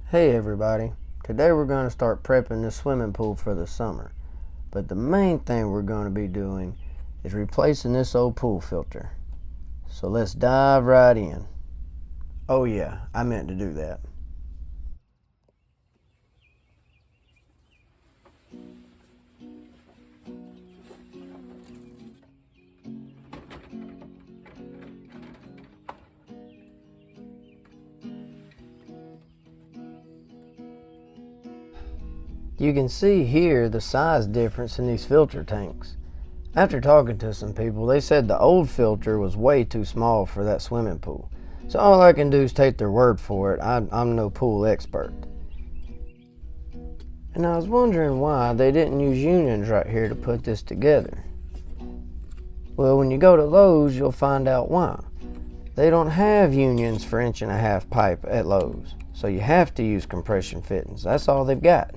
Hey everybody, today we're going to start prepping this swimming pool for the summer. But the main thing we're going to be doing is replacing this old pool filter. So let's dive right in. Oh yeah, I meant to do that. You can see here the size difference in these filter tanks. After talking to some people, they said the old filter was way too small for that swimming pool. So all I can do is take their word for it. I'm no pool expert. And I was wondering why they didn't use unions right here to put this together. Well, when you go to Lowe's, you'll find out why. They don't have unions for 1.5-inch pipe at Lowe's. So you have to use compression fittings. That's all they've got.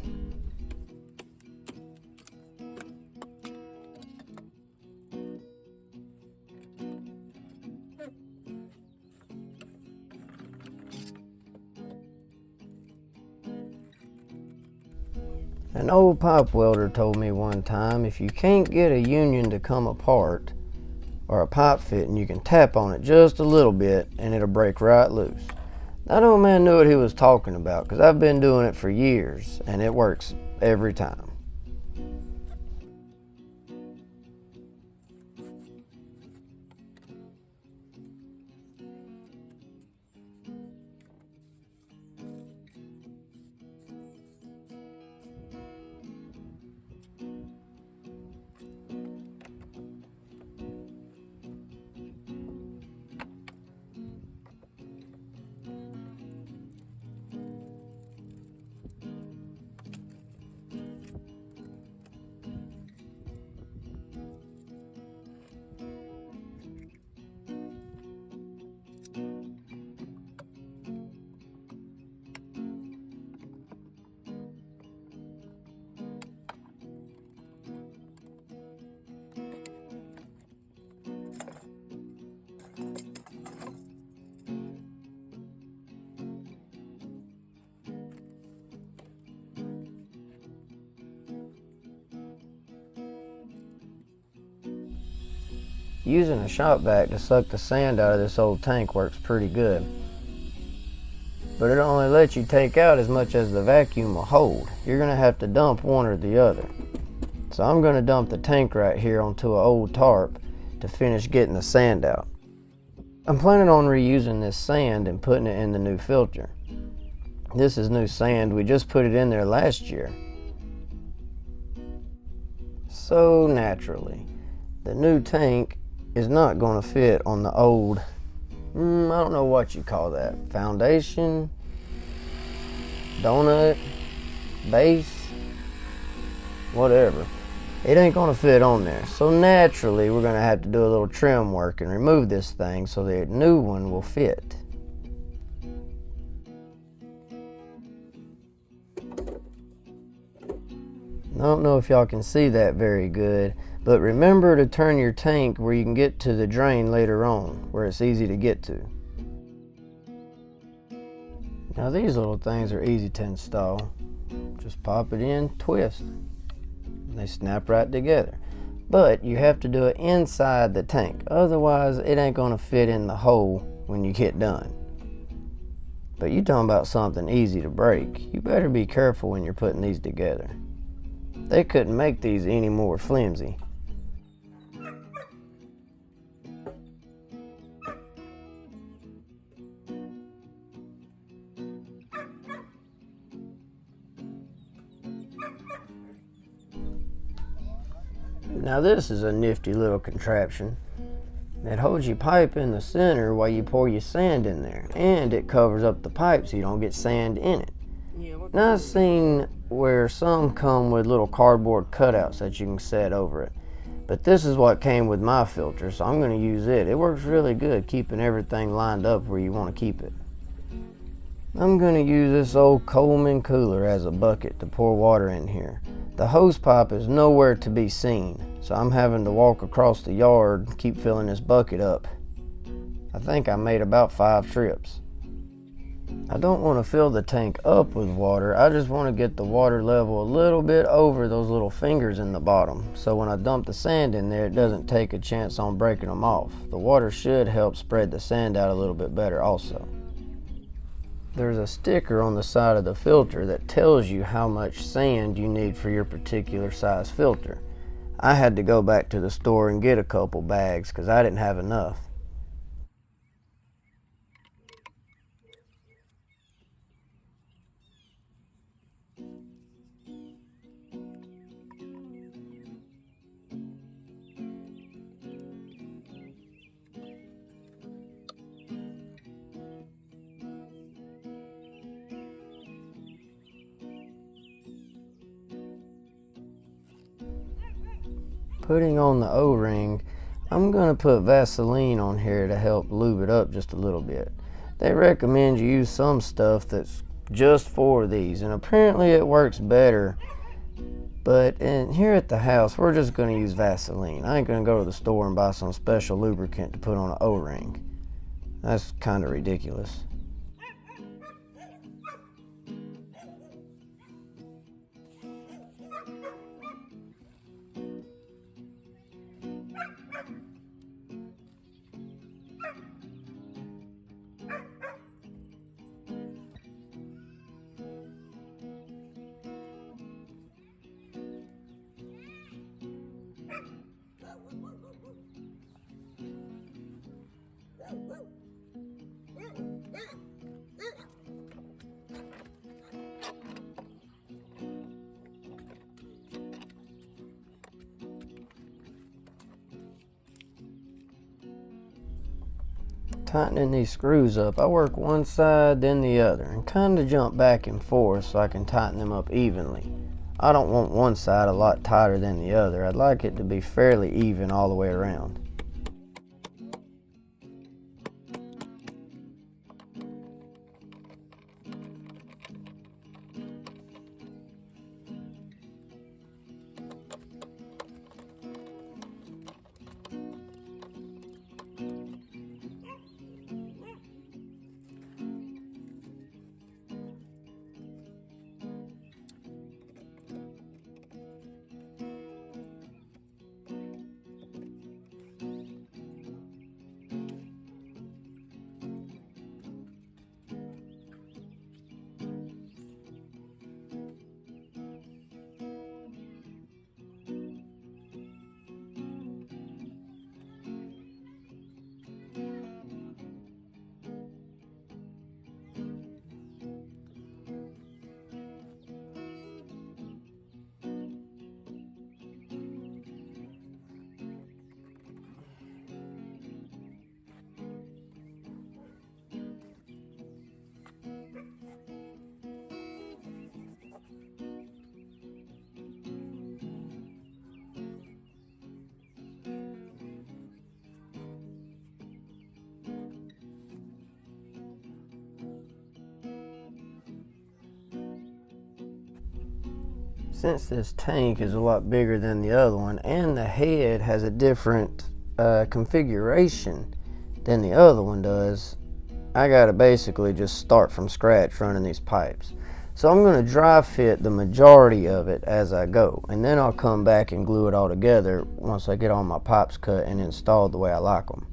An old pipe welder told me one time if you can't get a union to come apart or a pipe fitting, you can tap on it just a little bit and it'll break right loose. That old man knew what he was talking about because I've been doing it for years and it works every time. Using a shop vac to suck the sand out of this old tank works pretty good. But it only lets you take out as much as the vacuum will hold. You're going to have to dump one or the other. So I'm going to dump the tank right here onto an old tarp to finish getting the sand out. I'm planning on reusing this sand and putting it in the new filter. This is new sand. We just put it in there last year. So naturally, the new tank is not going to fit on the old, I don't know what you call that, foundation, donut, base, whatever. It ain't going to fit on there. So naturally, we're going to have to do a little trim work and remove this thing so the new one will fit. I don't know if y'all can see that very good, but remember to turn your tank where you can get to the drain later on, where it's easy to get to. Now these little things are easy to install. Just pop it in, twist, and they snap right together. But you have to do it inside the tank, otherwise it ain't gonna fit in the hole when you get done. But you talking about something easy to break, you better be careful when you're putting these together. They couldn't make these any more flimsy. Now this is a nifty little contraption. It holds your pipe in the center while you pour your sand in there, and it covers up the pipe so you don't get sand in it. Now I've seen where some come with little cardboard cutouts that you can set over it, but this is what came with my filter, so I'm going to use it. It works really good keeping everything lined up where you want to keep it. I'm going to use this old Coleman cooler as a bucket to pour water in here. The hose pipe is nowhere to be seen, so I'm having to walk across the yard and keep filling this bucket up. I think I made about 5 trips. I don't want to fill the tank up with water, I just want to get the water level a little bit over those little fingers in the bottom, so when I dump the sand in there it doesn't take a chance on breaking them off. The water should help spread the sand out a little bit better also. There's a sticker on the side of the filter that tells you how much sand you need for your particular size filter. I had to go back to the store and get a couple bags because I didn't have enough. Putting on the O-ring, I'm going to put Vaseline on here to help lube it up just a little bit. They recommend you use some stuff that's just for these, and apparently it works better. But here at the house, we're just going to use Vaseline. I ain't going to go to the store and buy some special lubricant to put on an O-ring. That's kind of ridiculous. Tightening these screws up, I work one side then the other and kind of jump back and forth so I can tighten them up evenly. I don't want one side a lot tighter than the other. I'd like it to be fairly even all the way around. Since this tank is a lot bigger than the other one and the head has a different configuration than the other one does, I gotta basically just start from scratch running these pipes. So I'm going to dry fit the majority of it as I go, and then I'll come back and glue it all together once I get all my pipes cut and installed the way I like them.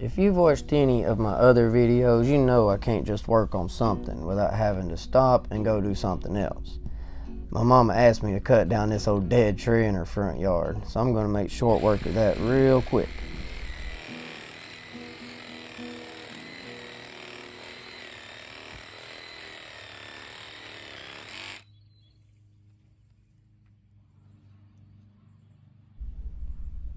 If you've watched any of my other videos, you know I can't just work on something without having to stop and go do something else. My mama asked me to cut down this old dead tree in her front yard, so I'm going to make short work of that real quick.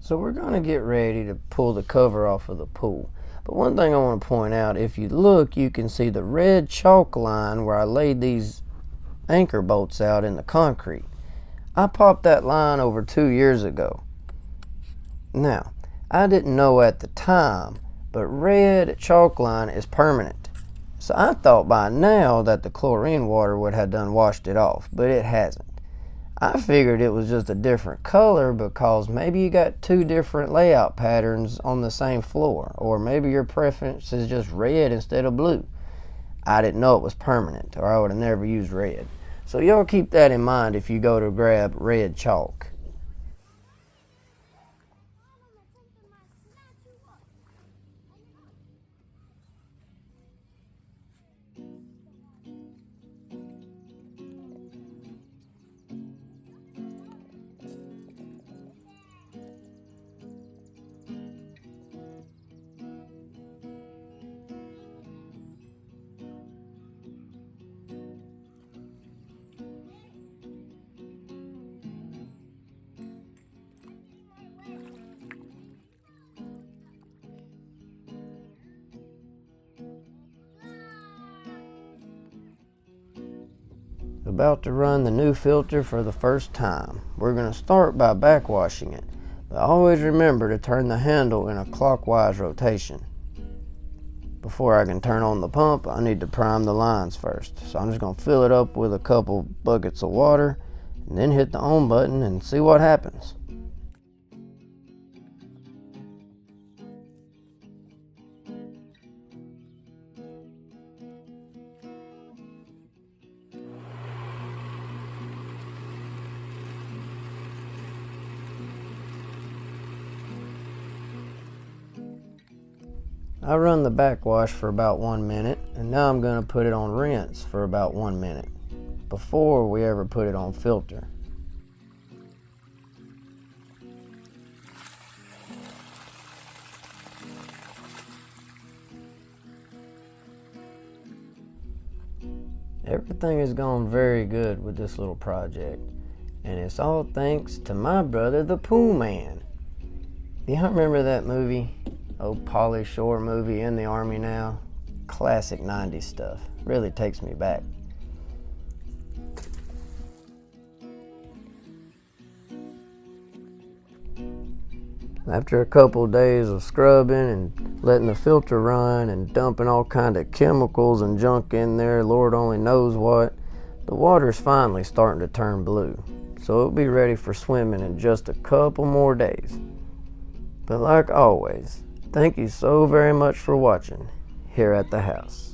So we're going to get ready to pull the cover off of the pool. But one thing I want to point out, if you look, you can see the red chalk line where I laid these anchor bolts out in the concrete. I popped that line over 2 years ago. Now, I didn't know at the time, but red chalk line is permanent. So I thought by now that the chlorine water would have done washed it off, but it hasn't. I figured it was just a different color because maybe you got 2 different layout patterns on the same floor, or maybe your preference is just red instead of blue. I didn't know it was permanent, or I would have never used red. So y'all keep that in mind if you go to grab red chalk. About to run the new filter for the first time. We're going to start by backwashing it, but always remember to turn the handle in a clockwise rotation. Before I can turn on the pump, I need to prime the lines first. So I'm just going to fill it up with a couple buckets of water and then hit the on button and see what happens. I run the backwash for about 1 minute, and now I'm going to put it on rinse for about 1 minute before we ever put it on filter. Everything has gone very good with this little project, and it's all thanks to my brother, the Pool Man. Do y'all remember that movie? Old Pauly Shore movie, In the Army Now. Classic 90s stuff. Really takes me back. After a couple of days of scrubbing and letting the filter run and dumping all kind of chemicals and junk in there, Lord only knows what, the water's finally starting to turn blue. So it'll be ready for swimming in just a couple more days. But like always, thank you so very much for watching here at the house.